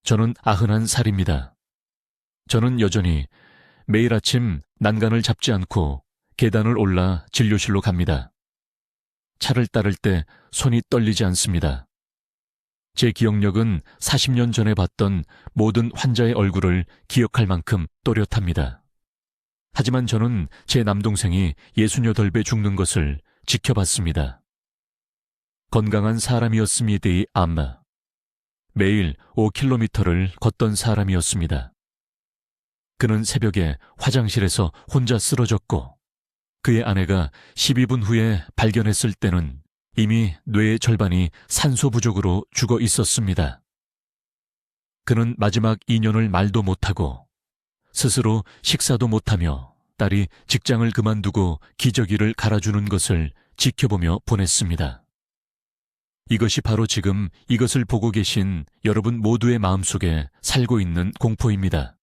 저는 91살입니다. 저는 여전히 매일 아침 난간을 잡지 않고 계단을 올라 진료실로 갑니다. 차를 따를 때 손이 떨리지 않습니다. 제 기억력은 40년 전에 봤던 모든 환자의 얼굴을 기억할 만큼 또렷합니다. 하지만 저는 제 남동생이 68배 죽는 것을 지켜봤습니다. 건강한 사람이었음이디 암마. 매일 5km를 걷던 사람이었습니다. 그는 새벽에 화장실에서 혼자 쓰러졌고 그의 아내가 12분 후에 발견했을 때는 이미 뇌의 절반이 산소 부족으로 죽어 있었습니다. 그는 마지막 2년을 말도 못하고 스스로 식사도 못하며 딸이 직장을 그만두고 기저귀를 갈아주는 것을 지켜보며 보냈습니다. 이것이 바로 지금 이것을 보고 계신 여러분 모두의 마음속에 살고 있는 공포입니다.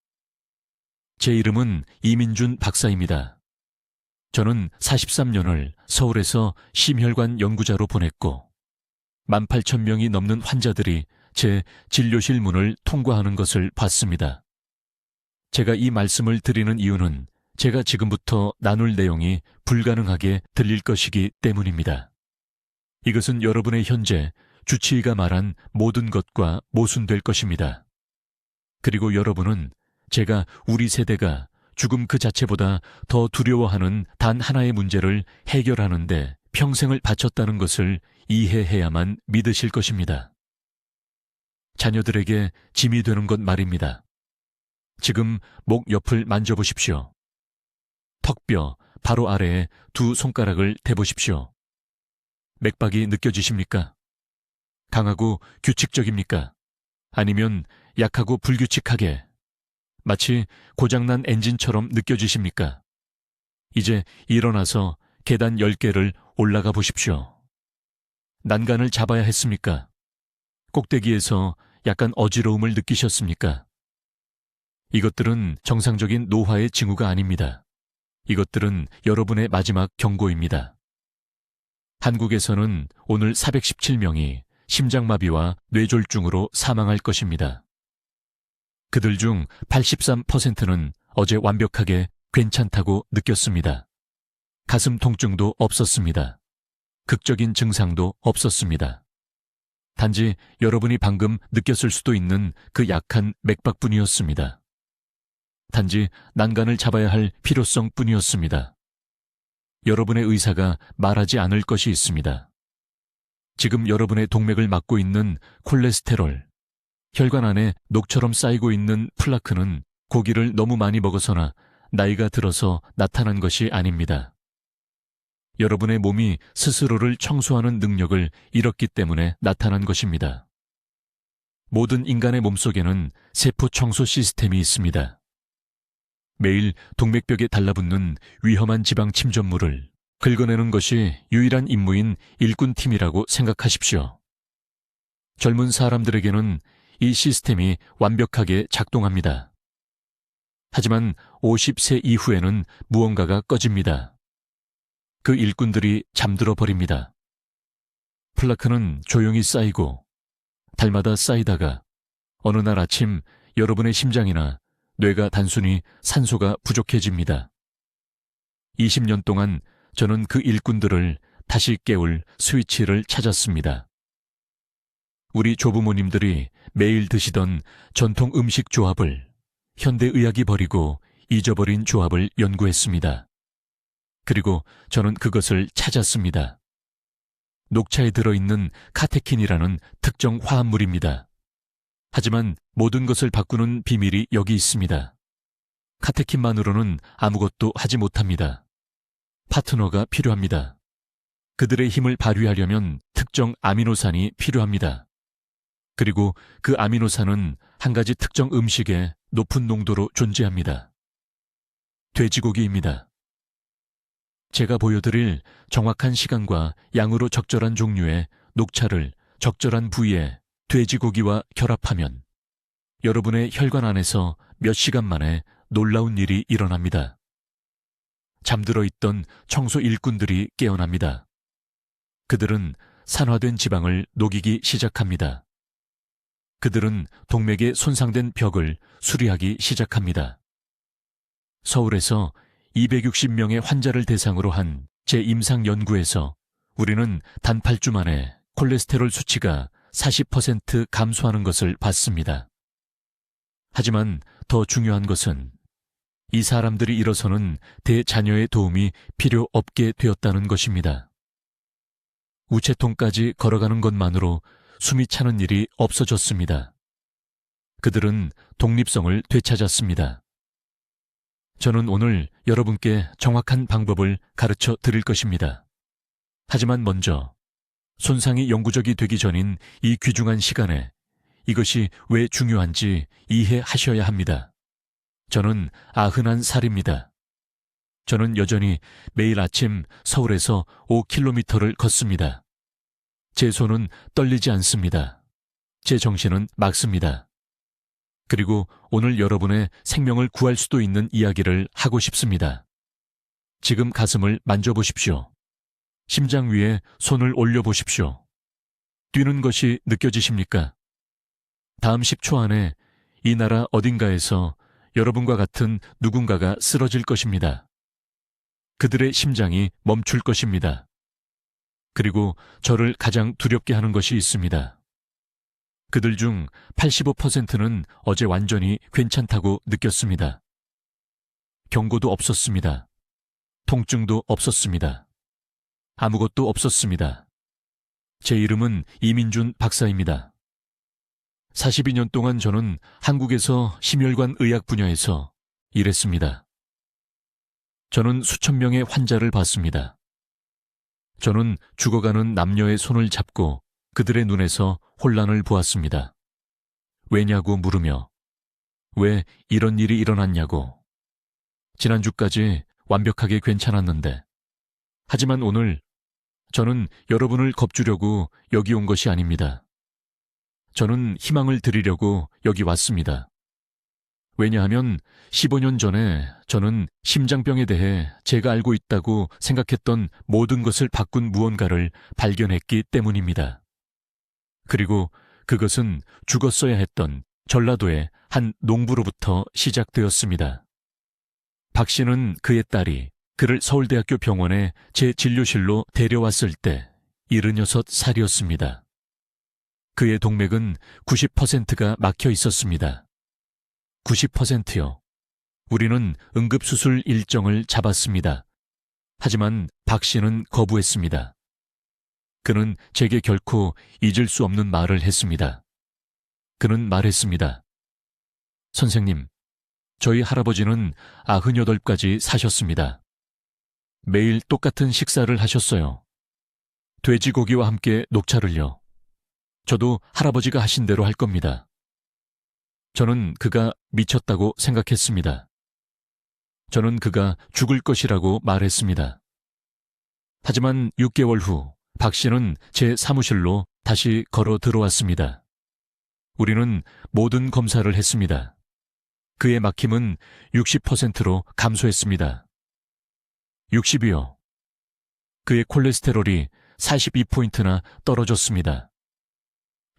제 이름은 이민준 박사입니다. 저는 43년을 서울에서 심혈관 연구자로 보냈고 18,000명이 넘는 환자들이 제 진료실 문을 통과하는 것을 봤습니다. 제가 이 말씀을 드리는 이유는 제가 지금부터 나눌 내용이 불가능하게 들릴 것이기 때문입니다. 이것은 여러분의 현재 주치의가 말한 모든 것과 모순될 것입니다. 그리고 여러분은 제가 우리 세대가 죽음 그 자체보다 더 두려워하는 단 하나의 문제를 해결하는데 평생을 바쳤다는 것을 이해해야만 믿으실 것입니다. 자녀들에게 짐이 되는 것 말입니다. 지금 목 옆을 만져보십시오. 턱뼈 바로 아래에 두 손가락을 대보십시오. 맥박이 느껴지십니까? 강하고 규칙적입니까? 아니면 약하고 불규칙하게 마치 고장난 엔진처럼 느껴지십니까? 이제 일어나서 계단 10개를 올라가 보십시오. 난간을 잡아야 했습니까? 꼭대기에서 약간 어지러움을 느끼셨습니까? 이것들은 정상적인 노화의 징후가 아닙니다. 이것들은 여러분의 마지막 경고입니다. 한국에서는 오늘 417명이 심장마비와 뇌졸중으로 사망할 것입니다. 그들 중 83%는 어제 완벽하게 괜찮다고 느꼈습니다. 가슴 통증도 없었습니다. 극적인 증상도 없었습니다. 단지 여러분이 방금 느꼈을 수도 있는 그 약한 맥박뿐이었습니다. 단지 난간을 잡아야 할 필요성 뿐이었습니다. 여러분의 의사가 말하지 않을 것이 있습니다. 지금 여러분의 동맥을 막고 있는 콜레스테롤, 혈관 안에 녹처럼 쌓이고 있는 플라크는 고기를 너무 많이 먹어서나 나이가 들어서 나타난 것이 아닙니다. 여러분의 몸이 스스로를 청소하는 능력을 잃었기 때문에 나타난 것입니다. 모든 인간의 몸속에는 세포 청소 시스템이 있습니다. 매일 동맥벽에 달라붙는 위험한 지방 침전물을 긁어내는 것이 유일한 임무인 일꾼팀이라고 생각하십시오. 젊은 사람들에게는 이 시스템이 완벽하게 작동합니다. 하지만 50세 이후에는 무언가가 꺼집니다. 그 일꾼들이 잠들어 버립니다. 플라크는 조용히 쌓이고 달마다 쌓이다가 어느 날 아침 여러분의 심장이나 뇌가 단순히 산소가 부족해집니다. 20년 동안 저는 그 일꾼들을 다시 깨울 스위치를 찾았습니다. 우리 조부모님들이 매일 드시던 전통 음식 조합을 현대의학이 버리고 잊어버린 조합을 연구했습니다. 그리고 저는 그것을 찾았습니다. 녹차에 들어있는 카테킨이라는 특정 화합물입니다. 하지만 모든 것을 바꾸는 비밀이 여기 있습니다. 카테킨만으로는 아무것도 하지 못합니다. 파트너가 필요합니다. 그들의 힘을 발휘하려면 특정 아미노산이 필요합니다. 그리고 그 아미노산은 한 가지 특정 음식에 높은 농도로 존재합니다. 돼지고기입니다. 제가 보여드릴 정확한 시간과 양으로 적절한 종류의 녹차를 적절한 부위에 돼지고기와 결합하면 여러분의 혈관 안에서 몇 시간 만에 놀라운 일이 일어납니다. 잠들어 있던 청소 일꾼들이 깨어납니다. 그들은 산화된 지방을 녹이기 시작합니다. 그들은 동맥에 손상된 벽을 수리하기 시작합니다. 서울에서 260명의 환자를 대상으로 한 제 임상 연구에서 우리는 단 8주 만에 콜레스테롤 수치가 40% 감소하는 것을 봤습니다. 하지만 더 중요한 것은 이 사람들이 일어서는 대자녀의 도움이 필요 없게 되었다는 것입니다. 우체통까지 걸어가는 것만으로 숨이 차는 일이 없어졌습니다. 그들은 독립성을 되찾았습니다. 저는 오늘 여러분께 정확한 방법을 가르쳐 드릴 것입니다. 하지만 먼저 손상이 영구적이 되기 전인 이 귀중한 시간에 이것이 왜 중요한지 이해하셔야 합니다. 저는 91살입니다. 저는 여전히 매일 아침 서울에서 5km를 걷습니다. 제 손은 떨리지 않습니다. 제 정신은 맑습니다. 그리고 오늘 여러분의 생명을 구할 수도 있는 이야기를 하고 싶습니다. 지금 가슴을 만져보십시오. 심장 위에 손을 올려보십시오. 뛰는 것이 느껴지십니까? 다음 10초 안에 이 나라 어딘가에서 여러분과 같은 누군가가 쓰러질 것입니다. 그들의 심장이 멈출 것입니다. 그리고 저를 가장 두렵게 하는 것이 있습니다. 그들 중 85%는 어제 완전히 괜찮다고 느꼈습니다. 경고도 없었습니다. 통증도 없었습니다. 아무것도 없었습니다. 제 이름은 이민준 박사입니다. 42년 동안 저는 한국에서 심혈관 의학 분야에서 일했습니다. 저는 수천 명의 환자를 봤습니다. 저는 죽어가는 남녀의 손을 잡고 그들의 눈에서 혼란을 보았습니다. 왜냐고 물으며 왜 이런 일이 일어났냐고. 지난주까지 완벽하게 괜찮았는데 하지만 오늘 저는 여러분을 겁주려고 여기 온 것이 아닙니다. 저는 희망을 드리려고 여기 왔습니다. 왜냐하면 15년 전에 저는 심장병에 대해 제가 알고 있다고 생각했던 모든 것을 바꾼 무언가를 발견했기 때문입니다. 그리고 그것은 죽었어야 했던 전라도의 한 농부로부터 시작되었습니다. 박 씨는 그의 딸이 그를 서울대학교 병원에 제 진료실로 데려왔을 때 76살이었습니다. 그의 동맥은 90%가 막혀 있었습니다. 90%요. 우리는 응급수술 일정을 잡았습니다. 하지만 박 씨는 거부했습니다. 그는 제게 결코 잊을 수 없는 말을 했습니다. 그는 말했습니다. 선생님, 저희 할아버지는 98까지 사셨습니다. 매일 똑같은 식사를 하셨어요. 돼지고기와 함께 녹차를요. 저도 할아버지가 하신 대로 할 겁니다. 저는 그가 미쳤다고 생각했습니다. 저는 그가 죽을 것이라고 말했습니다. 하지만 6개월 후 박 씨는 제 사무실로 다시 걸어 들어왔습니다. 우리는 모든 검사를 했습니다. 그의 막힘은 60%로 감소했습니다. 60이요. 그의 콜레스테롤이 42포인트나 떨어졌습니다.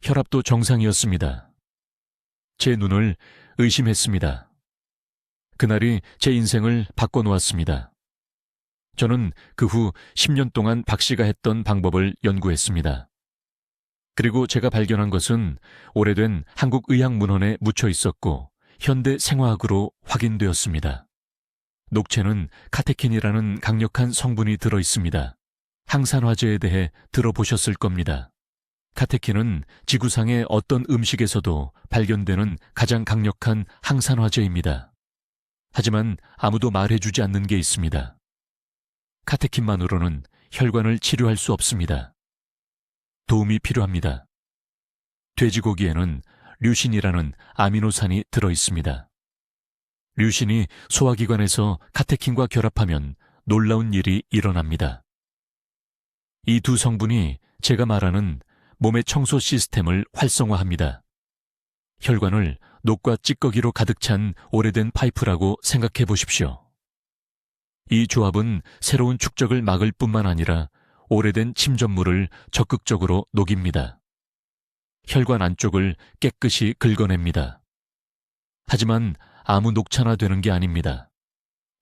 혈압도 정상이었습니다. 제 눈을 의심했습니다. 그날이 제 인생을 바꿔놓았습니다. 저는 그 후 10년 동안 박 씨가 했던 방법을 연구했습니다. 그리고 제가 발견한 것은 오래된 한국 의학 문헌에 묻혀 있었고 현대 생화학으로 확인되었습니다. 녹채는 카테킨이라는 강력한 성분이 들어 있습니다. 항산화제에 대해 들어보셨을 겁니다. 카테킨은 지구상의 어떤 음식에서도 발견되는 가장 강력한 항산화제입니다. 하지만 아무도 말해주지 않는 게 있습니다. 카테킨만으로는 혈관을 치료할 수 없습니다. 도움이 필요합니다. 돼지고기에는 류신이라는 아미노산이 들어 있습니다. 류신이 소화기관에서 카테킨과 결합하면 놀라운 일이 일어납니다. 이 두 성분이 제가 말하는 몸의 청소 시스템을 활성화합니다. 혈관을 녹과 찌꺼기로 가득 찬 오래된 파이프라고 생각해 보십시오. 이 조합은 새로운 축적을 막을 뿐만 아니라 오래된 침전물을 적극적으로 녹입니다. 혈관 안쪽을 깨끗이 긁어냅니다. 하지만 아무 녹차나 되는 게 아닙니다.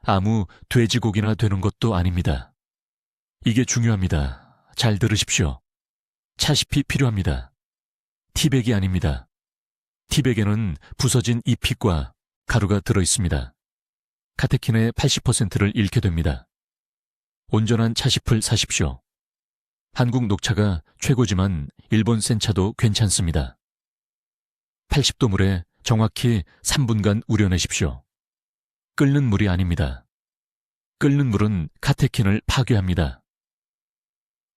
아무 돼지고기나 되는 것도 아닙니다. 이게 중요합니다. 잘 들으십시오. 차시피 필요합니다. 티백이 아닙니다. 티백에는 부서진 잎과 가루가 들어있습니다. 카테킨의 80%를 잃게 됩니다. 온전한 차십을 사십시오. 한국 녹차가 최고지만 일본 센차도 괜찮습니다. 80도 물에 정확히 3분간 우려내십시오. 끓는 물이 아닙니다. 끓는 물은 카테킨을 파괴합니다.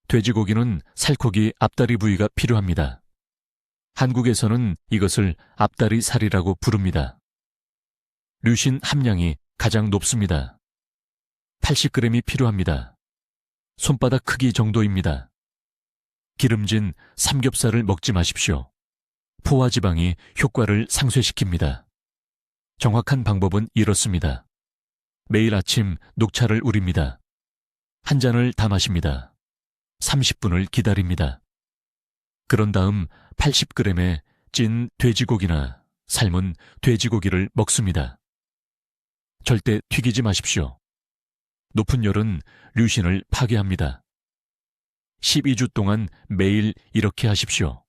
돼지고기는 살코기 앞다리 부위가 필요합니다. 한국에서는 이것을 앞다리 살이라고 부릅니다. 류신 함량이 가장 높습니다. 80g이 필요합니다. 손바닥 크기 정도입니다. 기름진 삼겹살을 먹지 마십시오. 포화지방이 효과를 상쇄시킵니다. 정확한 방법은 이렇습니다. 매일 아침 녹차를 우립니다. 한 잔을 다 마십니다. 30분을 기다립니다. 그런 다음 80g의 찐 돼지고기나 삶은 돼지고기를 먹습니다. 절대 튀기지 마십시오. 높은 열은 류신을 파괴합니다. 12주 동안 매일 이렇게 하십시오.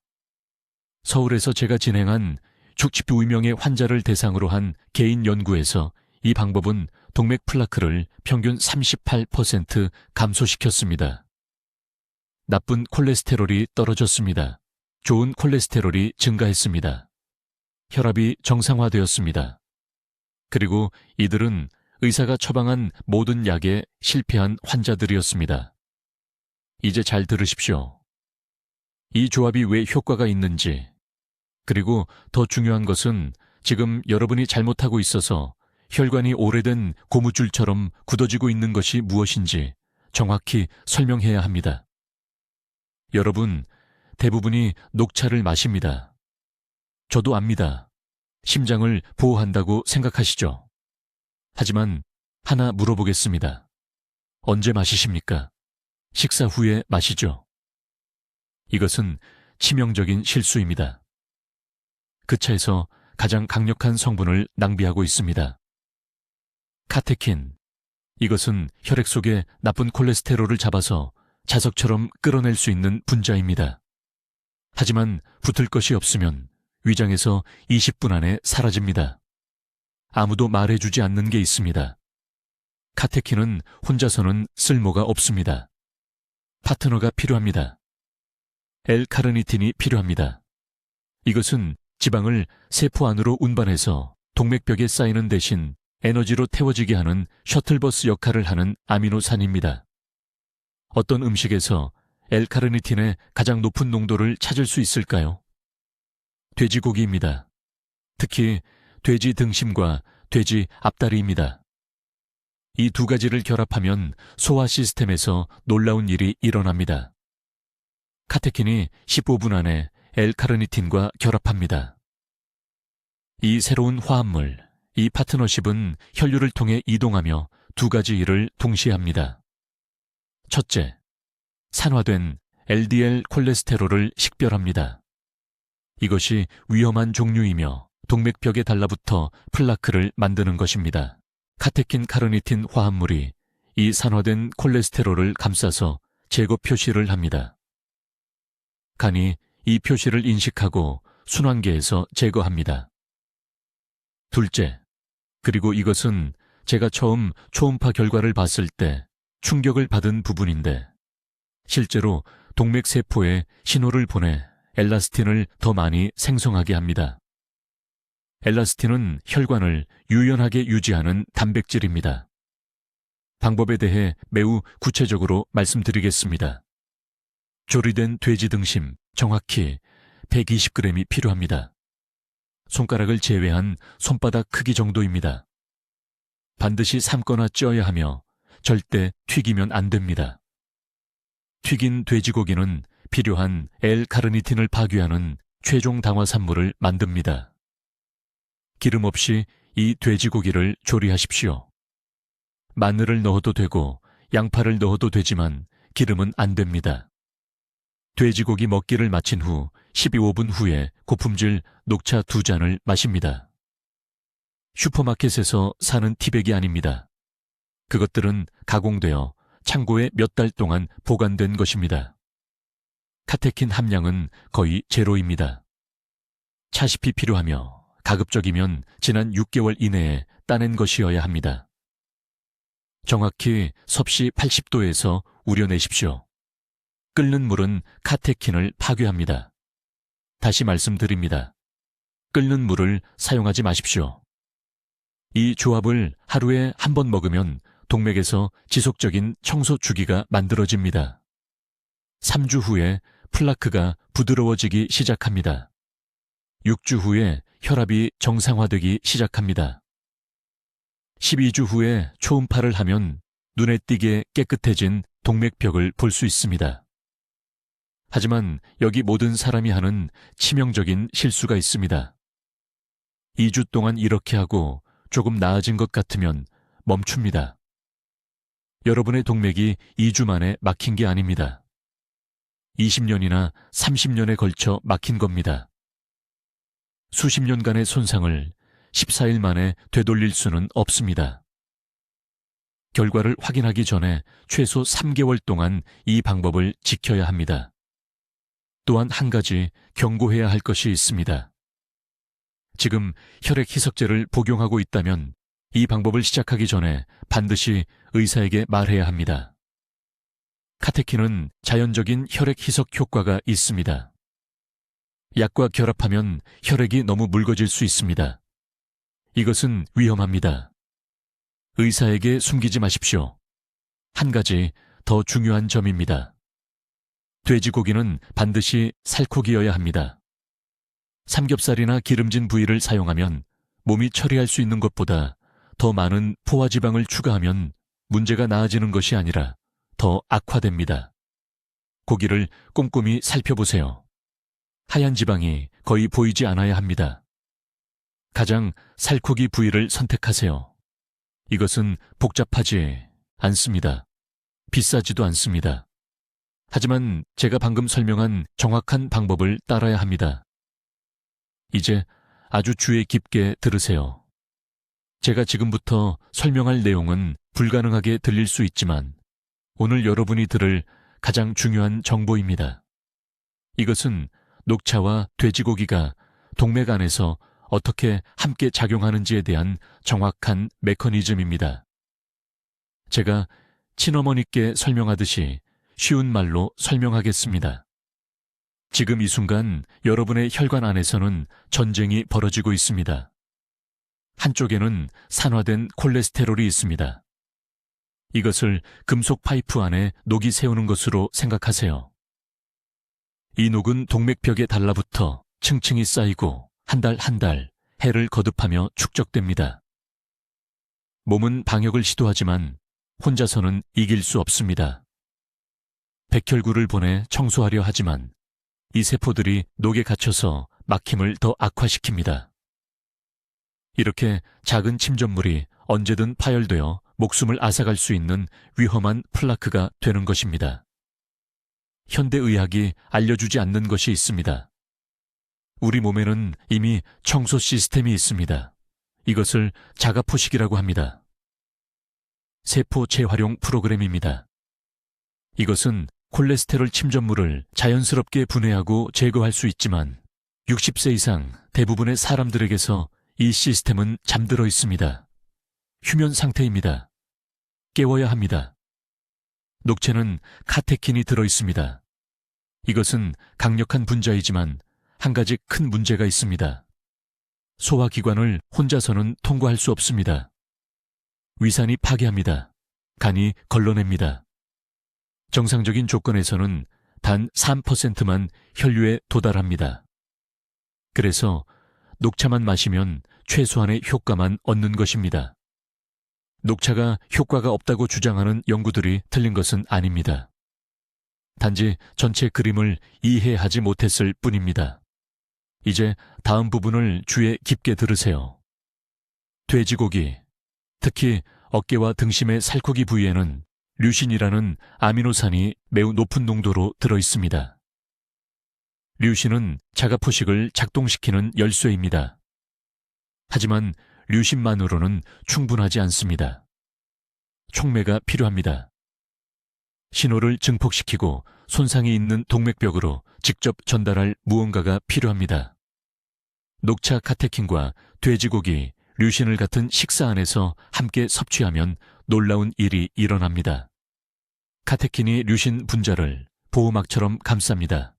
서울에서 제가 진행한 62명의 환자를 대상으로 한 개인 연구에서 이 방법은 동맥 플라크를 평균 38% 감소시켰습니다. 나쁜 콜레스테롤이 떨어졌습니다. 좋은 콜레스테롤이 증가했습니다. 혈압이 정상화되었습니다. 그리고 이들은 의사가 처방한 모든 약에 실패한 환자들이었습니다. 이제 잘 들으십시오. 이 조합이 왜 효과가 있는지, 그리고 더 중요한 것은 지금 여러분이 잘못하고 있어서 혈관이 오래된 고무줄처럼 굳어지고 있는 것이 무엇인지 정확히 설명해야 합니다. 여러분, 대부분이 녹차를 마십니다. 저도 압니다. 심장을 보호한다고 생각하시죠? 하지만 하나 물어보겠습니다. 언제 마시십니까? 식사 후에 마시죠. 이것은 치명적인 실수입니다. 그 차에서 가장 강력한 성분을 낭비하고 있습니다. 카테킨. 이것은 혈액 속에 나쁜 콜레스테롤을 잡아서 자석처럼 끌어낼 수 있는 분자입니다. 하지만 붙을 것이 없으면 위장에서 20분 안에 사라집니다. 아무도 말해주지 않는 게 있습니다. 카테킨은 혼자서는 쓸모가 없습니다. 파트너가 필요합니다. L-카르니틴이 필요합니다. 이것은 지방을 세포 안으로 운반해서 동맥벽에 쌓이는 대신 에너지로 태워지게 하는 셔틀버스 역할을 하는 아미노산입니다. 어떤 음식에서 L-카르니틴의 가장 높은 농도를 찾을 수 있을까요? 돼지고기입니다. 특히 돼지 등심과 돼지 앞다리입니다. 이 두 가지를 결합하면 소화 시스템에서 놀라운 일이 일어납니다. 카테킨이 15분 안에 L-카르니틴과 결합합니다. 이 새로운 화합물, 이 파트너십은 혈류를 통해 이동하며 두 가지 일을 동시에 합니다. 첫째, 산화된 LDL 콜레스테롤을 식별합니다. 이것이 위험한 종류이며 동맥벽에 달라붙어 플라크를 만드는 것입니다. 카테킨 카르니틴 화합물이 이 산화된 콜레스테롤을 감싸서 제거 표시를 합니다. 간이 이 표시를 인식하고 순환계에서 제거합니다. 둘째, 그리고 이것은 제가 처음 초음파 결과를 봤을 때 충격을 받은 부분인데 실제로 동맥세포에 신호를 보내 엘라스틴을 더 많이 생성하게 합니다. 엘라스틴은 혈관을 유연하게 유지하는 단백질입니다. 방법에 대해 매우 구체적으로 말씀드리겠습니다. 조리된 돼지 등심 정확히 120g이 필요합니다. 손가락을 제외한 손바닥 크기 정도입니다. 반드시 삶거나 쪄야 하며 절대 튀기면 안 됩니다. 튀긴 돼지고기는 필요한 L-카르니틴을 파괴하는 최종 당화산물을 만듭니다. 기름 없이 이 돼지고기를 조리하십시오. 마늘을 넣어도 되고 양파를 넣어도 되지만 기름은 안 됩니다. 돼지고기 먹기를 마친 후 12~15분 후에 고품질 녹차 2잔을 마십니다. 슈퍼마켓에서 사는 티백이 아닙니다. 그것들은 가공되어 창고에 몇 달 동안 보관된 것입니다. 카테킨 함량은 거의 제로입니다. 차시피 필요하며 가급적이면 지난 6개월 이내에 따낸 것이어야 합니다. 정확히 섭씨 80도에서 우려내십시오. 끓는 물은 카테킨을 파괴합니다. 다시 말씀드립니다. 끓는 물을 사용하지 마십시오. 이 조합을 하루에 한 번 먹으면 동맥에서 지속적인 청소 주기가 만들어집니다. 3주 후에 플라크가 부드러워지기 시작합니다. 6주 후에 혈압이 정상화되기 시작합니다. 12주 후에 초음파를 하면 눈에 띄게 깨끗해진 동맥벽을 볼 수 있습니다. 하지만 여기 모든 사람이 하는 치명적인 실수가 있습니다. 2주 동안 이렇게 하고 조금 나아진 것 같으면 멈춥니다. 여러분의 동맥이 2주 만에 막힌 게 아닙니다. 20년이나 30년에 걸쳐 막힌 겁니다. 수십 년간의 손상을 14일 만에 되돌릴 수는 없습니다. 결과를 확인하기 전에 최소 3개월 동안 이 방법을 지켜야 합니다. 또한 한 가지 경고해야 할 것이 있습니다. 지금 혈액 희석제를 복용하고 있다면 이 방법을 시작하기 전에 반드시 의사에게 말해야 합니다. 카테킨은 자연적인 혈액 희석 효과가 있습니다. 약과 결합하면 혈액이 너무 묽어질 수 있습니다. 이것은 위험합니다. 의사에게 숨기지 마십시오. 한 가지 더 중요한 점입니다. 돼지고기는 반드시 살코기여야 합니다. 삼겹살이나 기름진 부위를 사용하면 몸이 처리할 수 있는 것보다 더 많은 포화지방을 추가하면 문제가 나아지는 것이 아니라 더 악화됩니다. 고기를 꼼꼼히 살펴보세요. 하얀 지방이 거의 보이지 않아야 합니다. 가장 살코기 부위를 선택하세요. 이것은 복잡하지 않습니다. 비싸지도 않습니다. 하지만 제가 방금 설명한 정확한 방법을 따라야 합니다. 이제 아주 주의 깊게 들으세요. 제가 지금부터 설명할 내용은 불가능하게 들릴 수 있지만 오늘 여러분이 들을 가장 중요한 정보입니다. 이것은 녹차와 돼지고기가 동맥 안에서 어떻게 함께 작용하는지에 대한 정확한 메커니즘입니다. 제가 친어머니께 설명하듯이 쉬운 말로 설명하겠습니다. 지금 이 순간 여러분의 혈관 안에서는 전쟁이 벌어지고 있습니다. 한쪽에는 산화된 콜레스테롤이 있습니다. 이것을 금속 파이프 안에 녹이 세우는 것으로 생각하세요. 이 녹은 동맥벽에 달라붙어 층층이 쌓이고 한 달 한 달 해를 거듭하며 축적됩니다. 몸은 방역을 시도하지만 혼자서는 이길 수 없습니다. 백혈구를 보내 청소하려 하지만 이 세포들이 녹에 갇혀서 막힘을 더 악화시킵니다. 이렇게 작은 침전물이 언제든 파열되어 목숨을 앗아갈 수 있는 위험한 플라크가 되는 것입니다. 현대의학이 알려주지 않는 것이 있습니다. 우리 몸에는 이미 청소 시스템이 있습니다. 이것을 자가포식이라고 합니다. 세포 재활용 프로그램입니다. 이것은 콜레스테롤 침전물을 자연스럽게 분해하고 제거할 수 있지만 60세 이상 대부분의 사람들에게서 이 시스템은 잠들어 있습니다. 휴면 상태입니다. 깨워야 합니다. 녹차는 카테킨이 들어 있습니다. 이것은 강력한 분자이지만 한 가지 큰 문제가 있습니다. 소화기관을 혼자서는 통과할 수 없습니다. 위산이 파괴합니다. 간이 걸러냅니다. 정상적인 조건에서는 단 3%만 혈류에 도달합니다. 그래서 녹차만 마시면 최소한의 효과만 얻는 것입니다. 녹차가 효과가 없다고 주장하는 연구들이 틀린 것은 아닙니다. 단지 전체 그림을 이해하지 못했을 뿐입니다. 이제 다음 부분을 주의 깊게 들으세요. 돼지고기, 특히 어깨와 등심의 살코기 부위에는 류신이라는 아미노산이 매우 높은 농도로 들어 있습니다. 류신은 자가포식을 작동시키는 열쇠입니다. 하지만 류신만으로는 충분하지 않습니다. 촉매가 필요합니다. 신호를 증폭시키고 손상이 있는 동맥벽으로 직접 전달할 무언가가 필요합니다. 녹차 카테킨과 돼지고기, 류신을 같은 식사 안에서 함께 섭취하면 놀라운 일이 일어납니다. 카테킨이 류신 분자를 보호막처럼 감쌉니다.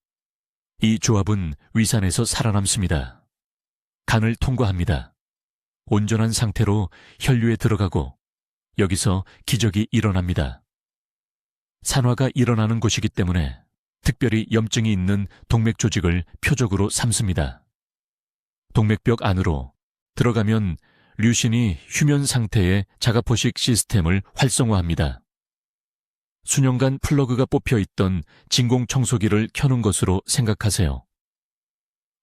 이 조합은 위산에서 살아남습니다. 간을 통과합니다. 온전한 상태로 혈류에 들어가고 여기서 기적이 일어납니다. 산화가 일어나는 곳이기 때문에 특별히 염증이 있는 동맥 조직을 표적으로 삼습니다. 동맥벽 안으로 들어가면 류신이 휴면 상태의 자가포식 시스템을 활성화합니다. 수년간 플러그가 뽑혀 있던 진공청소기를 켜는 것으로 생각하세요.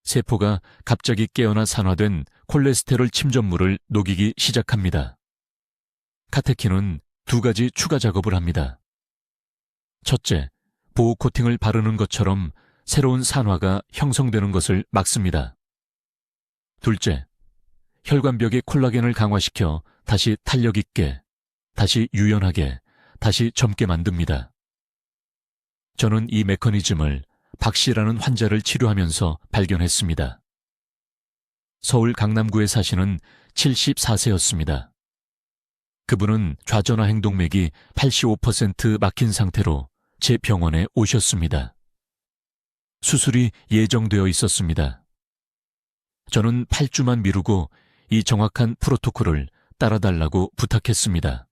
세포가 갑자기 깨어나 산화된 콜레스테롤 침전물을 녹이기 시작합니다. 카테킨은 두 가지 추가 작업을 합니다. 첫째, 보호 코팅을 바르는 것처럼 새로운 산화가 형성되는 것을 막습니다. 둘째, 혈관벽의 콜라겐을 강화시켜 다시 탄력 있게, 다시 유연하게, 다시 젊게 만듭니다. 저는 이 메커니즘을 박 씨라는 환자를 치료하면서 발견했습니다. 서울 강남구에 사시는 74세였습니다. 그분은 좌전화 행동맥이 85% 막힌 상태로 제 병원에 오셨습니다. 수술이 예정되어 있었습니다. 저는 8주만 미루고 이 정확한 프로토콜을 따라달라고 부탁했습니다.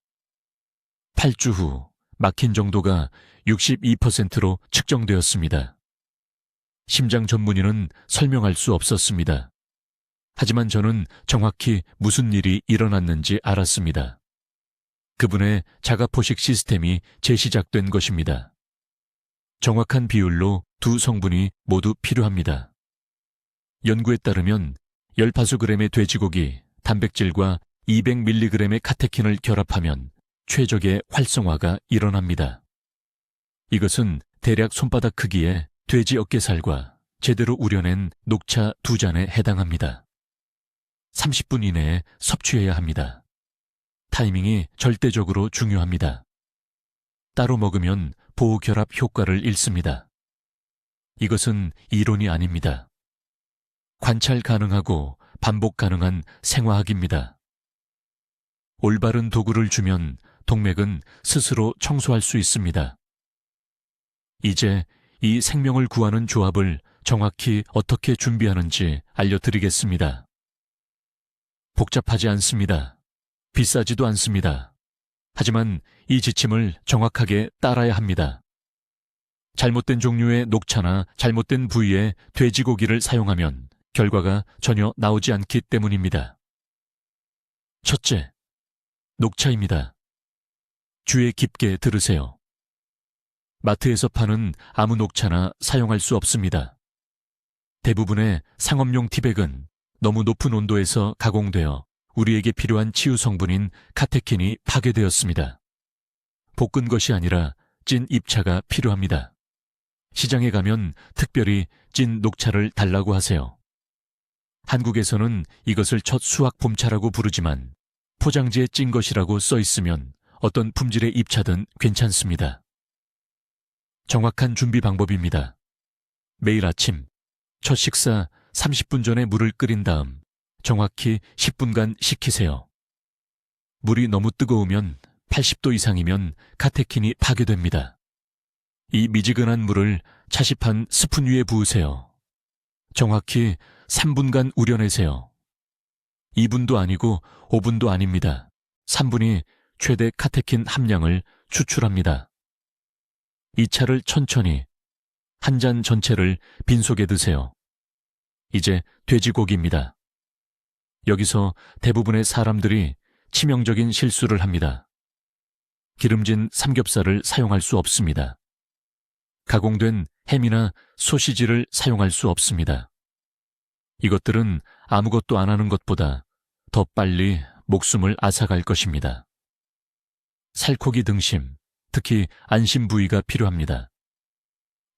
8주 후 막힌 정도가 62%로 측정되었습니다. 심장 전문의는 설명할 수 없었습니다. 하지만 저는 정확히 무슨 일이 일어났는지 알았습니다. 그분의 자가포식 시스템이 재시작된 것입니다. 정확한 비율로 두 성분이 모두 필요합니다. 연구에 따르면 15g의 돼지고기, 단백질과 200mg의 카테킨을 결합하면 최적의 활성화가 일어납니다. 이것은 대략 손바닥 크기의 돼지 어깨살과 제대로 우려낸 녹차 2잔에 해당합니다. 30분 이내에 섭취해야 합니다. 타이밍이 절대적으로 중요합니다. 따로 먹으면 보호결합 효과를 잃습니다. 이것은 이론이 아닙니다. 관찰 가능하고 반복 가능한 생화학입니다. 올바른 도구를 주면 동맥은 스스로 청소할 수 있습니다. 이제 이 생명을 구하는 조합을 정확히 어떻게 준비하는지 알려드리겠습니다. 복잡하지 않습니다. 비싸지도 않습니다. 하지만 이 지침을 정확하게 따라야 합니다. 잘못된 종류의 녹차나 잘못된 부위의 돼지고기를 사용하면 결과가 전혀 나오지 않기 때문입니다. 첫째, 녹차입니다. 귀에 깊게 들으세요. 마트에서 파는 아무 녹차나 사용할 수 없습니다. 대부분의 상업용 티백은 너무 높은 온도에서 가공되어 우리에게 필요한 치유 성분인 카테킨이 파괴되었습니다. 볶은 것이 아니라 찐 잎차가 필요합니다. 시장에 가면 특별히 찐 녹차를 달라고 하세요. 한국에서는 이것을 첫 수확 봄차라고 부르지만 포장지에 찐 것이라고 써 있으면 어떤 품질의 잎차든 괜찮습니다. 정확한 준비 방법입니다. 매일 아침 첫 식사 30분 전에 물을 끓인 다음 정확히 10분간 식히세요. 물이 너무 뜨거우면 80도 이상이면 카테킨이 파괴됩니다. 이 미지근한 물을 차시판 스푼 위에 부으세요. 정확히 3분간 우려내세요. 2분도 아니고 5분도 아닙니다. 3분이 최대 카테킨 함량을 추출합니다. 이 차를 천천히 한 잔 전체를 빈속에 드세요. 이제 돼지고기입니다. 여기서 대부분의 사람들이 치명적인 실수를 합니다. 기름진 삼겹살을 사용할 수 없습니다. 가공된 햄이나 소시지를 사용할 수 없습니다. 이것들은 아무것도 안 하는 것보다 더 빨리 목숨을 앗아갈 것입니다. 살코기 등심, 특히 안심 부위가 필요합니다.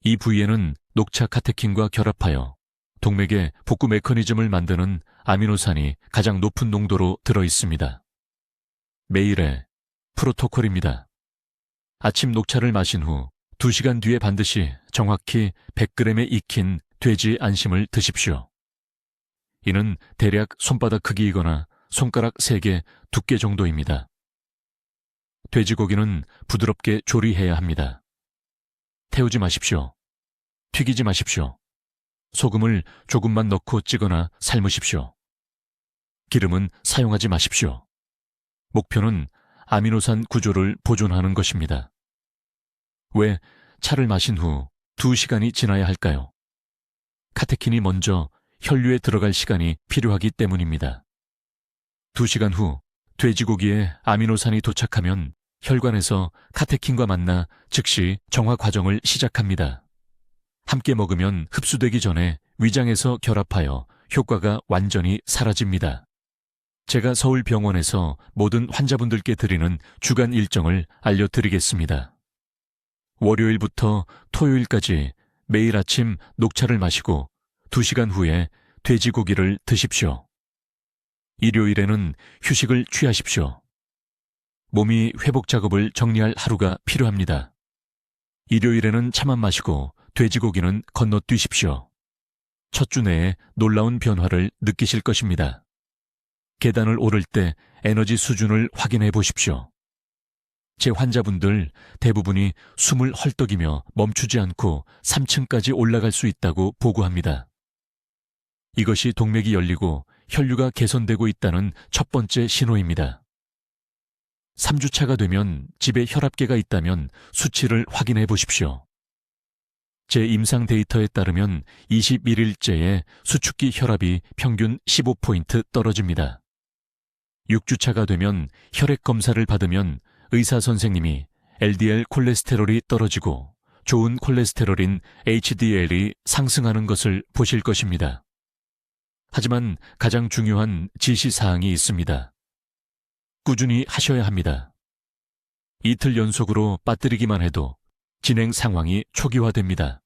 이 부위에는 녹차 카테킨과 결합하여 동맥의 복구 메커니즘을 만드는 아미노산이 가장 높은 농도로 들어 있습니다. 매일의 프로토콜입니다. 아침 녹차를 마신 후 2시간 뒤에 반드시 정확히 100g의 익힌 돼지 안심을 드십시오. 이는 대략 손바닥 크기이거나 손가락 3개 두께 정도입니다. 돼지고기는 부드럽게 조리해야 합니다. 태우지 마십시오. 튀기지 마십시오. 소금을 조금만 넣고 찌거나 삶으십시오. 기름은 사용하지 마십시오. 목표는 아미노산 구조를 보존하는 것입니다. 왜 차를 마신 후 2시간이 지나야 할까요? 카테킨이 먼저 혈류에 들어갈 시간이 필요하기 때문입니다. 2시간 후 돼지고기에 아미노산이 도착하면 혈관에서 카테킨과 만나 즉시 정화 과정을 시작합니다. 함께 먹으면 흡수되기 전에 위장에서 결합하여 효과가 완전히 사라집니다. 제가 서울병원에서 모든 환자분들께 드리는 주간 일정을 알려드리겠습니다. 월요일부터 토요일까지 매일 아침 녹차를 마시고 2시간 후에 돼지고기를 드십시오. 일요일에는 휴식을 취하십시오. 몸이 회복 작업을 정리할 하루가 필요합니다. 일요일에는 차만 마시고 돼지고기는 건너뛰십시오. 첫 주 내에 놀라운 변화를 느끼실 것입니다. 계단을 오를 때 에너지 수준을 확인해 보십시오. 제 환자분들 대부분이 숨을 헐떡이며 멈추지 않고 3층까지 올라갈 수 있다고 보고합니다. 이것이 동맥이 열리고 혈류가 개선되고 있다는 첫 번째 신호입니다. 3주차가 되면 집에 혈압계가 있다면 수치를 확인해 보십시오. 제 임상 데이터에 따르면 21일째에 수축기 혈압이 평균 15포인트 떨어집니다. 6주차가 되면 혈액 검사를 받으면 의사 선생님이 LDL 콜레스테롤이 떨어지고 좋은 콜레스테롤인 HDL이 상승하는 것을 보실 것입니다. 하지만 가장 중요한 지시사항이 있습니다. 꾸준히 하셔야 합니다. 이틀 연속으로 빠뜨리기만 해도 진행 상황이 초기화됩니다.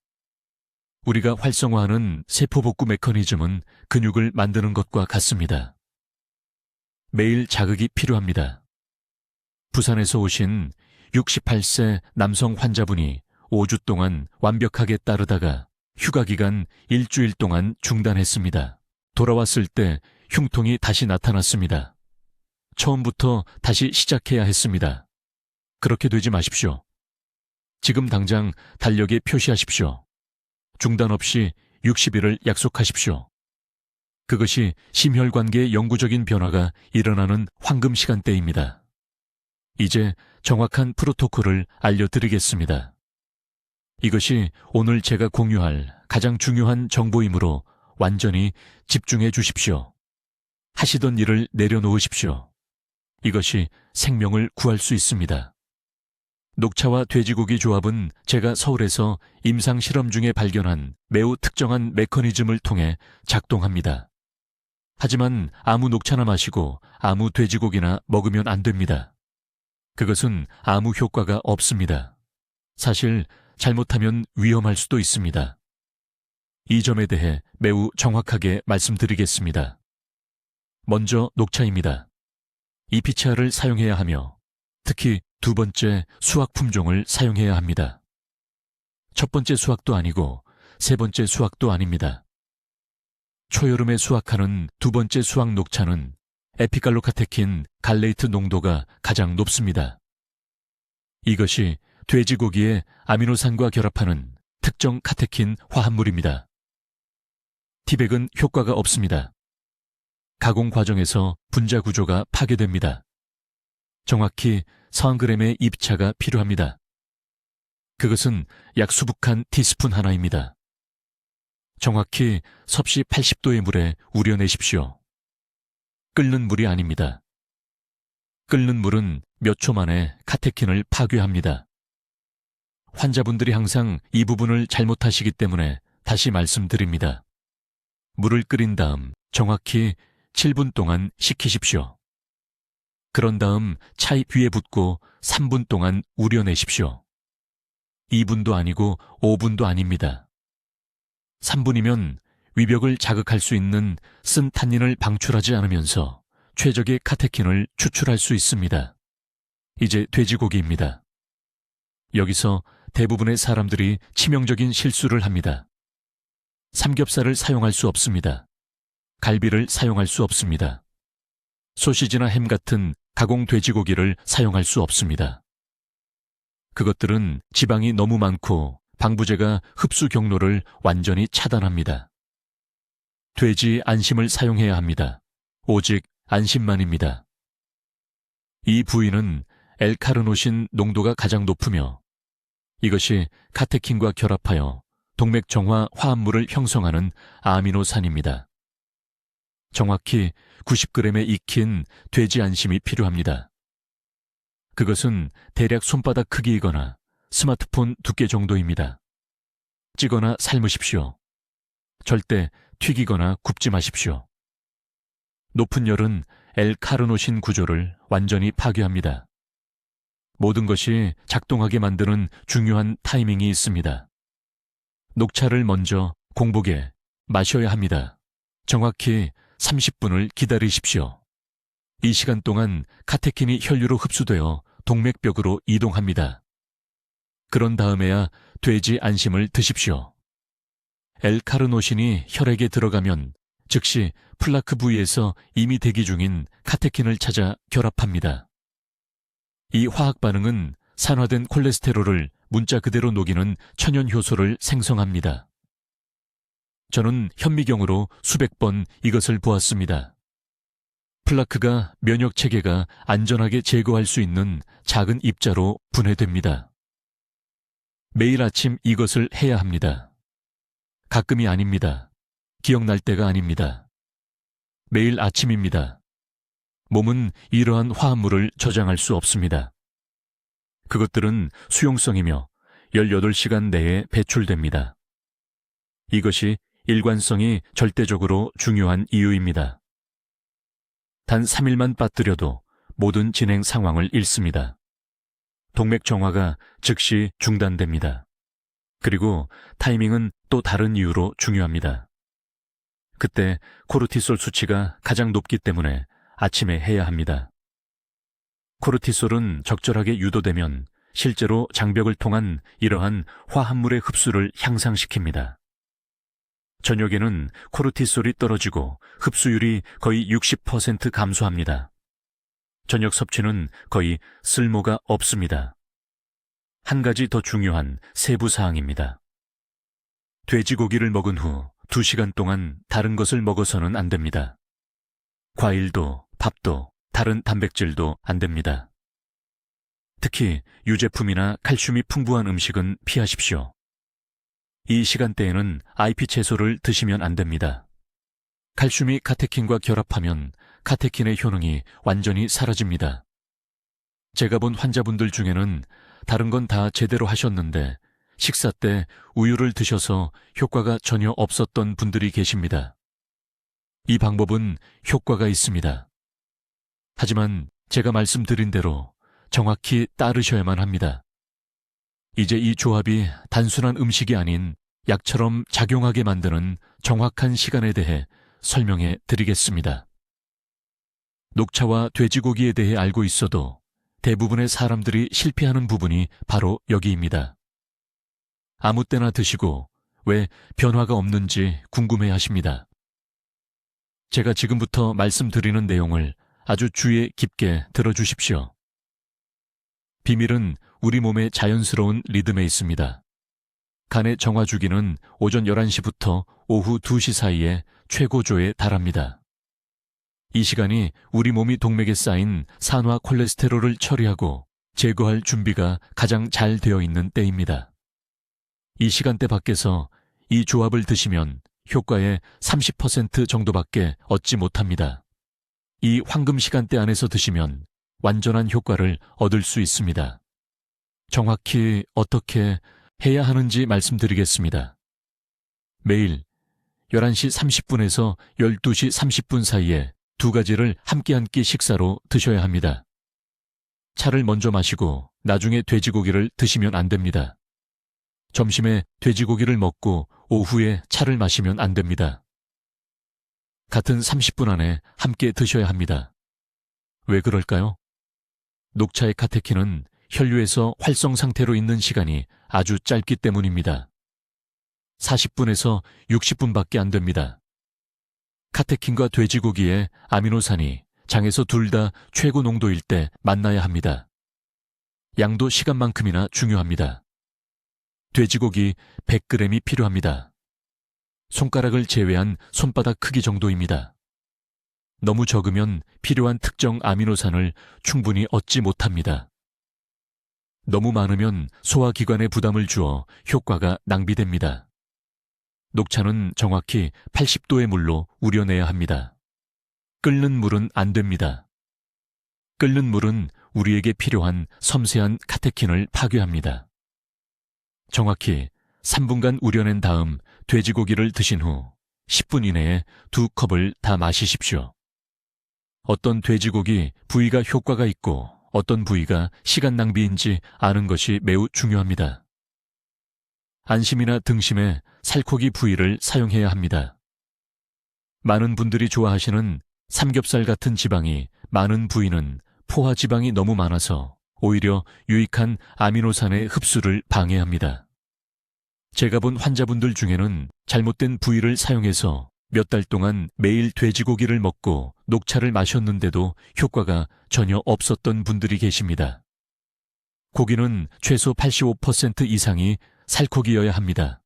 우리가 활성화하는 세포복구 메커니즘은 근육을 만드는 것과 같습니다. 매일 자극이 필요합니다. 부산에서 오신 68세 남성 환자분이 5주 동안 완벽하게 따르다가 휴가 기간 일주일 동안 중단했습니다. 돌아왔을 때 흉통이 다시 나타났습니다. 처음부터 다시 시작해야 했습니다. 그렇게 되지 마십시오. 지금 당장 달력에 표시하십시오. 중단 없이 60일을 약속하십시오. 그것이 심혈관계의 영구적인 변화가 일어나는 황금 시간대입니다. 이제 정확한 프로토콜을 알려드리겠습니다. 이것이 오늘 제가 공유할 가장 중요한 정보이므로 완전히 집중해 주십시오. 하시던 일을 내려놓으십시오. 이것이 생명을 구할 수 있습니다. 녹차와 돼지고기 조합은 제가 서울에서 임상 실험 중에 발견한 매우 특정한 메커니즘을 통해 작동합니다. 하지만 아무 녹차나 마시고 아무 돼지고기나 먹으면 안 됩니다. 그것은 아무 효과가 없습니다. 사실 잘못하면 위험할 수도 있습니다. 이 점에 대해 매우 정확하게 말씀드리겠습니다. 먼저 녹차입니다. EPCR을 사용해야 하며 특히 두 번째 수확 품종을 사용해야 합니다. 첫 번째 수확도 아니고 세 번째 수확도 아닙니다. 초여름에 수확하는 두 번째 수확 녹차는 에피갈로카테킨 갈레이트 농도가 가장 높습니다. 이것이 돼지고기의 아미노산과 결합하는 특정 카테킨 화합물입니다. 티백은 효과가 없습니다. 가공 과정에서 분자 구조가 파괴됩니다. 정확히 4g의 입차가 필요합니다. 그것은 약 수북한 티스푼 하나입니다. 정확히 섭씨 80도의 물에 우려내십시오. 끓는 물이 아닙니다. 끓는 물은 몇 초 만에 카테킨을 파괴합니다. 환자분들이 항상 이 부분을 잘못하시기 때문에 다시 말씀드립니다. 물을 끓인 다음 정확히 7분 동안 식히십시오. 그런 다음 차입 위에 붓고 3분 동안 우려내십시오. 2분도 아니고 5분도 아닙니다. 3분이면 위벽을 자극할 수 있는 쓴 탄닌을 방출하지 않으면서 최적의 카테킨을 추출할 수 있습니다. 이제 돼지고기입니다. 여기서 대부분의 사람들이 치명적인 실수를 합니다. 삼겹살을 사용할 수 없습니다. 갈비를 사용할 수 없습니다. 소시지나 햄 같은 가공 돼지고기를 사용할 수 없습니다. 그것들은 지방이 너무 많고 방부제가 흡수 경로를 완전히 차단합니다. 돼지 안심을 사용해야 합니다. 오직 안심만입니다. 이 부위는 L카르노신 농도가 가장 높으며 이것이 카테킨과 결합하여 동맥정화 화합물을 형성하는 아미노산입니다. 정확히 90g의 익힌 돼지 안심이 필요합니다. 그것은 대략 손바닥 크기이거나 스마트폰 두께 정도입니다. 찌거나 삶으십시오. 절대 튀기거나 굽지 마십시오. 높은 열은 L카르노신 구조를 완전히 파괴합니다. 모든 것이 작동하게 만드는 중요한 타이밍이 있습니다. 녹차를 먼저 공복에 마셔야 합니다. 정확히 30분을 기다리십시오. 이 시간 동안 카테킨이 혈류로 흡수되어 동맥벽으로 이동합니다. 그런 다음에야 돼지 안심을 드십시오. L카르노신이 혈액에 들어가면 즉시 플라크 부위에서 이미 대기 중인 카테킨을 찾아 결합합니다. 이 화학 반응은 산화된 콜레스테롤을 문자 그대로 녹이는 천연 효소를 생성합니다. 저는 현미경으로 수백 번 이것을 보았습니다. 플라크가 면역 체계가 안전하게 제거할 수 있는 작은 입자로 분해됩니다. 매일 아침 이것을 해야 합니다. 가끔이 아닙니다. 기억날 때가 아닙니다. 매일 아침입니다. 몸은 이러한 화합물을 저장할 수 없습니다. 그것들은 수용성이며 18시간 내에 배출됩니다. 이것이 일관성이 절대적으로 중요한 이유입니다. 단 3일만 빠뜨려도 모든 진행 상황을 잃습니다. 동맥 정화가 즉시 중단됩니다. 그리고 타이밍은 또 다른 이유로 중요합니다. 그때 코르티솔 수치가 가장 높기 때문에 아침에 해야 합니다. 코르티솔은 적절하게 유도되면 실제로 장벽을 통한 이러한 화합물의 흡수를 향상시킵니다. 저녁에는 코르티솔이 떨어지고 흡수율이 거의 60% 감소합니다. 저녁 섭취는 거의 쓸모가 없습니다. 한 가지 더 중요한 세부 사항입니다. 돼지고기를 먹은 후 2시간 동안 다른 것을 먹어서는 안 됩니다. 과일도, 밥도, 다른 단백질도 안 됩니다. 특히 유제품이나 칼슘이 풍부한 음식은 피하십시오. 이 시간대에는 IP 채소를 드시면 안 됩니다. 칼슘이 카테킨과 결합하면 카테킨의 효능이 완전히 사라집니다. 제가 본 환자분들 중에는 다른 건 다 제대로 하셨는데 식사 때 우유를 드셔서 효과가 전혀 없었던 분들이 계십니다. 이 방법은 효과가 있습니다. 하지만 제가 말씀드린 대로 정확히 따르셔야만 합니다. 이제 이 조합이 단순한 음식이 아닌 약처럼 작용하게 만드는 정확한 시간에 대해 설명해 드리겠습니다. 녹차와 돼지고기에 대해 알고 있어도 대부분의 사람들이 실패하는 부분이 바로 여기입니다. 아무 때나 드시고 왜 변화가 없는지 궁금해 하십니다. 제가 지금부터 말씀드리는 내용을 아주 주의 깊게 들어주십시오. 비밀은 우리 몸의 자연스러운 리듬에 있습니다. 간의 정화 주기는 오전 11시부터 오후 2시 사이에 최고조에 달합니다. 이 시간이 우리 몸이 동맥에 쌓인 산화 콜레스테롤을 처리하고 제거할 준비가 가장 잘 되어 있는 때입니다. 이 시간대 밖에서 이 조합을 드시면 효과의 30% 정도밖에 얻지 못합니다. 이 황금 시간대 안에서 드시면 완전한 효과를 얻을 수 있습니다. 정확히 어떻게 해야 하는지 말씀드리겠습니다. 매일 11시 30분에서 12시 30분 사이에 2가지를 함께 한 끼 식사로 드셔야 합니다. 차를 먼저 마시고 나중에 돼지고기를 드시면 안 됩니다. 점심에 돼지고기를 먹고 오후에 차를 마시면 안 됩니다. 같은 30분 안에 함께 드셔야 합니다. 왜 그럴까요? 녹차의 카테킨은 혈류에서 활성 상태로 있는 시간이 아주 짧기 때문입니다. 40분에서 60분밖에 안 됩니다. 카테킨과 돼지고기의 아미노산이 장에서 둘 다 최고 농도일 때 만나야 합니다. 양도 시간만큼이나 중요합니다. 돼지고기 100g이 필요합니다. 손가락을 제외한 손바닥 크기 정도입니다. 너무 적으면 필요한 특정 아미노산을 충분히 얻지 못합니다. 너무 많으면 소화기관에 부담을 주어 효과가 낭비됩니다. 녹차는 정확히 80도의 물로 우려내야 합니다. 끓는 물은 안 됩니다. 끓는 물은 우리에게 필요한 섬세한 카테킨을 파괴합니다. 정확히 3분간 우려낸 다음 돼지고기를 드신 후 10분 이내에 2컵을 다 마시십시오. 어떤 돼지고기 부위가 효과가 있고 어떤 부위가 시간 낭비인지 아는 것이 매우 중요합니다. 안심이나 등심에 살코기 부위를 사용해야 합니다. 많은 분들이 좋아하시는 삼겹살 같은 지방이 많은 부위는 포화 지방이 너무 많아서 오히려 유익한 아미노산의 흡수를 방해합니다. 제가 본 환자분들 중에는 잘못된 부위를 사용해서 몇 달 동안 매일 돼지고기를 먹고 녹차를 마셨는데도 효과가 전혀 없었던 분들이 계십니다. 고기는 최소 85% 이상이 살코기여야 합니다.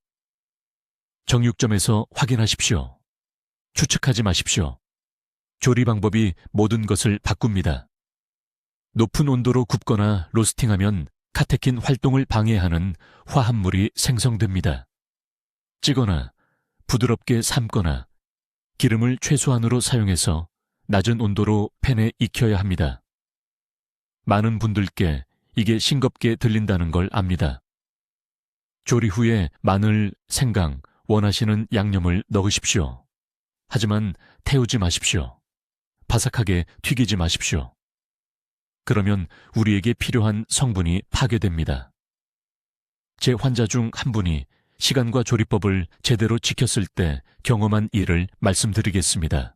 정육점에서 확인하십시오. 추측하지 마십시오. 조리 방법이 모든 것을 바꿉니다. 높은 온도로 굽거나 로스팅하면 카테킨 활동을 방해하는 화합물이 생성됩니다. 찌거나 부드럽게 삶거나 기름을 최소한으로 사용해서 낮은 온도로 팬에 익혀야 합니다. 많은 분들께 이게 싱겁게 들린다는 걸 압니다. 조리 후에 마늘, 생강, 원하시는 양념을 넣으십시오. 하지만 태우지 마십시오. 바삭하게 튀기지 마십시오. 그러면 우리에게 필요한 성분이 파괴됩니다. 제 환자 중 한 분이 시간과 조리법을 제대로 지켰을 때 경험한 일을 말씀드리겠습니다.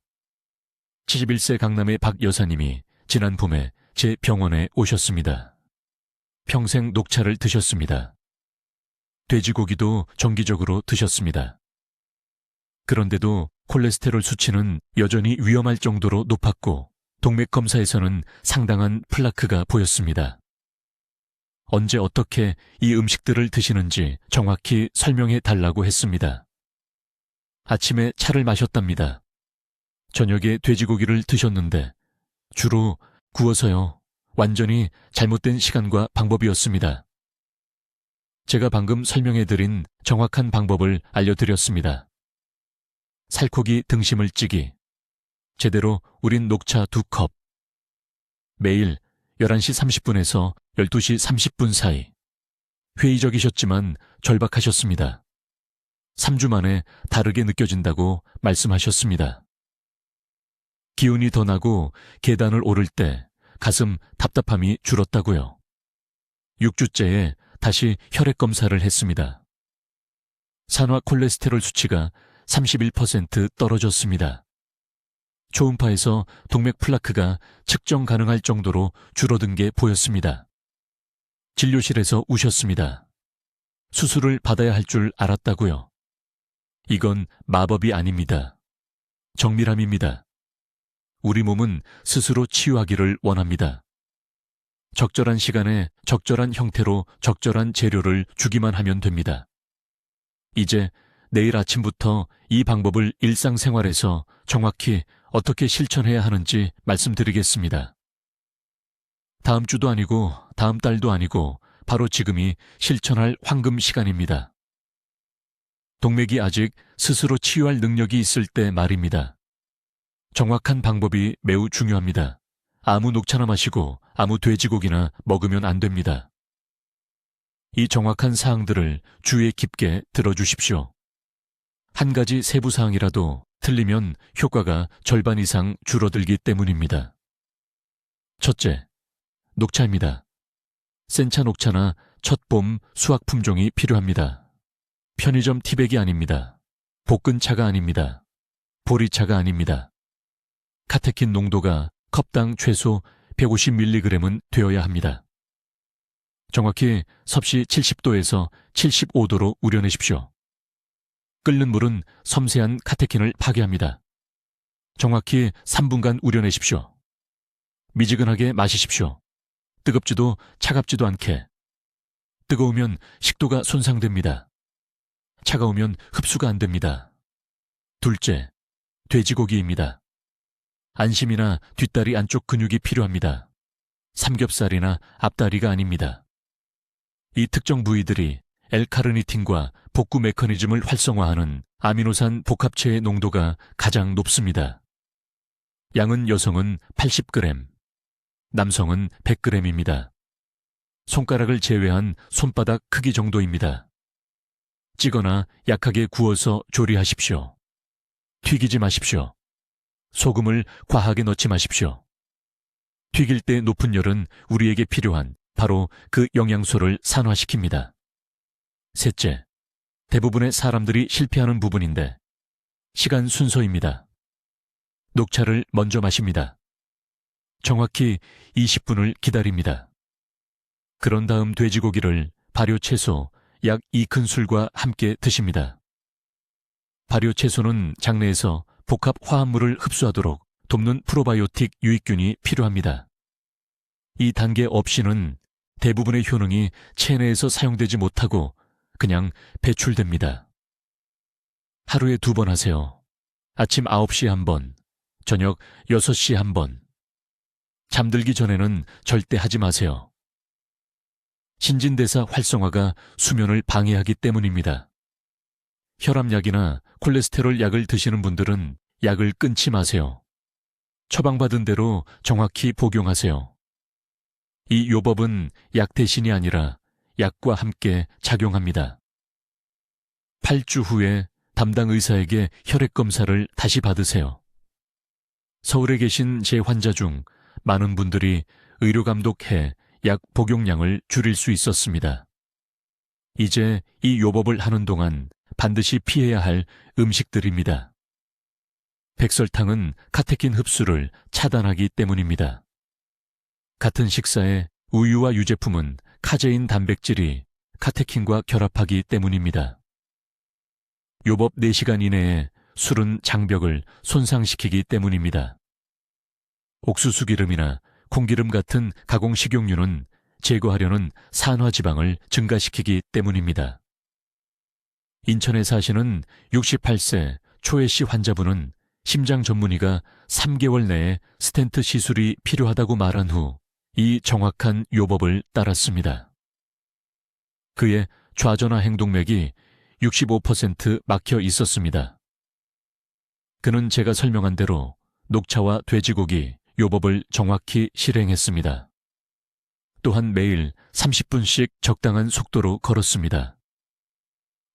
71세 강남의 박 여사님이 지난 봄에 제 병원에 오셨습니다. 평생 녹차를 드셨습니다. 돼지고기도 정기적으로 드셨습니다. 그런데도 콜레스테롤 수치는 여전히 위험할 정도로 높았고 동맥 검사에서는 상당한 플라크가 보였습니다. 언제 어떻게 이 음식들을 드시는지 정확히 설명해 달라고 했습니다. 아침에 차를 마셨답니다. 저녁에 돼지고기를 드셨는데 주로 구워서요. 완전히 잘못된 시간과 방법이었습니다. 제가 방금 설명해드린 정확한 방법을 알려드렸습니다. 살코기 등심을 찌기, 제대로 우린 녹차 2컵, 매일 11시 30분에서 12시 30분 사이. 회의적이셨지만 절박하셨습니다. 3주 만에 다르게 느껴진다고 말씀하셨습니다. 기운이 더 나고 계단을 오를 때 가슴 답답함이 줄었다고요. 6주째에 다시 혈액 검사를 했습니다. 산화 콜레스테롤 수치가 31% 떨어졌습니다. 초음파에서 동맥 플라크가 측정 가능할 정도로 줄어든 게 보였습니다. 진료실에서 우셨습니다. 수술을 받아야 할 줄 알았다고요. 이건 마법이 아닙니다. 정밀함입니다. 우리 몸은 스스로 치유하기를 원합니다. 적절한 시간에 적절한 형태로 적절한 재료를 주기만 하면 됩니다. 이제 내일 아침부터 이 방법을 일상생활에서 정확히 어떻게 실천해야 하는지 말씀드리겠습니다. 다음 주도 아니고 다음 달도 아니고 바로 지금이 실천할 황금 시간입니다. 동맥이 아직 스스로 치유할 능력이 있을 때 말입니다. 정확한 방법이 매우 중요합니다. 아무 녹차나 마시고 아무 돼지고기나 먹으면 안 됩니다. 이 정확한 사항들을 주의에 깊게 들어주십시오. 한 가지 세부 사항이라도 틀리면 효과가 절반 이상 줄어들기 때문입니다. 첫째, 녹차입니다. 센차 녹차나 첫봄 수확 품종이 필요합니다. 편의점 티백이 아닙니다. 볶은차가 아닙니다. 보리차가 아닙니다. 카테킨 농도가 컵당 최소 150mg은 되어야 합니다. 정확히 섭씨 70도에서 75도로 우려내십시오. 끓는 물은 섬세한 카테킨을 파괴합니다. 정확히 3분간 우려내십시오. 미지근하게 마시십시오. 뜨겁지도 차갑지도 않게. 뜨거우면 식도가 손상됩니다. 차가우면 흡수가 안 됩니다. 둘째, 돼지고기입니다. 안심이나 뒷다리 안쪽 근육이 필요합니다. 삼겹살이나 앞다리가 아닙니다. 이 특정 부위들이 L카르니틴과 복구 메커니즘을 활성화하는 아미노산 복합체의 농도가 가장 높습니다. 양은 여성은 80g, 남성은 100g입니다. 손가락을 제외한 손바닥 크기 정도입니다. 찌거나 약하게 구워서 조리하십시오. 튀기지 마십시오. 소금을 과하게 넣지 마십시오. 튀길 때 높은 열은 우리에게 필요한 바로 그 영양소를 산화시킵니다. 셋째, 대부분의 사람들이 실패하는 부분인데 시간 순서입니다. 녹차를 먼저 마십니다. 정확히 20분을 기다립니다. 그런 다음 돼지고기를 발효채소 약 2큰술과 함께 드십니다. 발효채소는 장내에서 복합 화합물을 흡수하도록 돕는 프로바이오틱 유익균이 필요합니다. 이 단계 없이는 대부분의 효능이 체내에서 사용되지 못하고 그냥 배출됩니다. 하루에 2번 하세요. 아침 9시에 1번, 저녁 6시에 1번. 잠들기 전에는 절대 하지 마세요. 신진대사 활성화가 수면을 방해하기 때문입니다. 혈압약이나 콜레스테롤 약을 드시는 분들은 약을 끊지 마세요. 처방받은 대로 정확히 복용하세요. 이 요법은 약 대신이 아니라 약과 함께 작용합니다. 8주 후에 담당 의사에게 혈액 검사를 다시 받으세요. 서울에 계신 제 환자 중 많은 분들이 의료감독해 약 복용량을 줄일 수 있었습니다. 이제 이 요법을 하는 동안 반드시 피해야 할 음식들입니다. 백설탕은 카테킨 흡수를 차단하기 때문입니다. 같은 식사에 우유와 유제품은 카제인 단백질이 카테킨과 결합하기 때문입니다. 요법 4시간 이내에 술은 장벽을 손상시키기 때문입니다. 옥수수 기름이나 콩기름 같은 가공식용유는 제거하려는 산화지방을 증가시키기 때문입니다. 인천에 사시는 68세 초혜씨 환자분은 심장 전문의가 3개월 내에 스텐트 시술이 필요하다고 말한 후 이 정확한 요법을 따랐습니다. 그의 좌전화 행동맥이 65% 막혀 있었습니다. 그는 제가 설명한 대로 녹차와 돼지고기 요법을 정확히 실행했습니다. 또한 매일 30분씩 적당한 속도로 걸었습니다.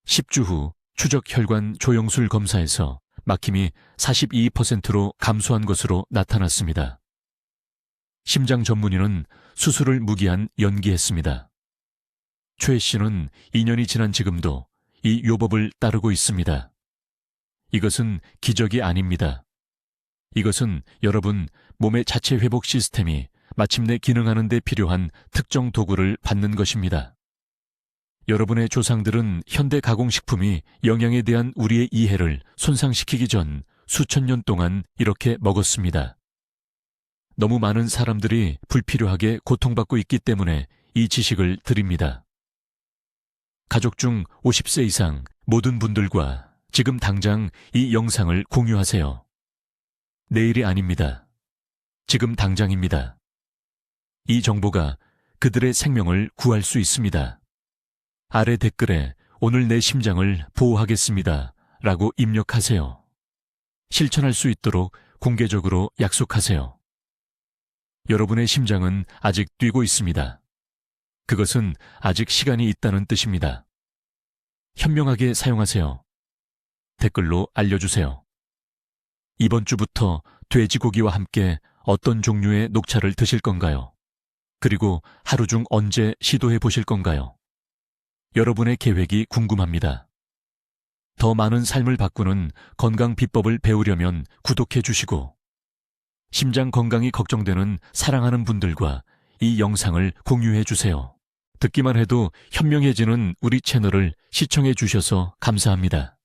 10주 후 추적 혈관 조영술 검사에서 막힘이 42%로 감소한 것으로 나타났습니다. 심장 전문의는 수술을 무기한 연기했습니다. 최 씨는 2년이 지난 지금도 이 요법을 따르고 있습니다. 이것은 기적이 아닙니다. 이것은 여러분 몸의 자체 회복 시스템이 마침내 기능하는 데 필요한 특정 도구를 받는 것입니다. 여러분의 조상들은 현대 가공식품이 영양에 대한 우리의 이해를 손상시키기 전 수천 년 동안 이렇게 먹었습니다. 너무 많은 사람들이 불필요하게 고통받고 있기 때문에 이 지식을 드립니다. 가족 중 50세 이상 모든 분들과 지금 당장 이 영상을 공유하세요. 내일이 아닙니다. 지금 당장입니다. 이 정보가 그들의 생명을 구할 수 있습니다. 아래 댓글에 오늘 내 심장을 보호하겠습니다 라고 입력하세요. 실천할 수 있도록 공개적으로 약속하세요. 여러분의 심장은 아직 뛰고 있습니다. 그것은 아직 시간이 있다는 뜻입니다. 현명하게 사용하세요. 댓글로 알려주세요. 이번 주부터 돼지고기와 함께 어떤 종류의 녹차를 드실 건가요? 그리고 하루 중 언제 시도해 보실 건가요? 여러분의 계획이 궁금합니다. 더 많은 삶을 바꾸는 건강 비법을 배우려면 구독해 주시고, 심장 건강이 걱정되는 사랑하는 분들과 이 영상을 공유해 주세요. 듣기만 해도 현명해지는 우리 채널을 시청해 주셔서 감사합니다.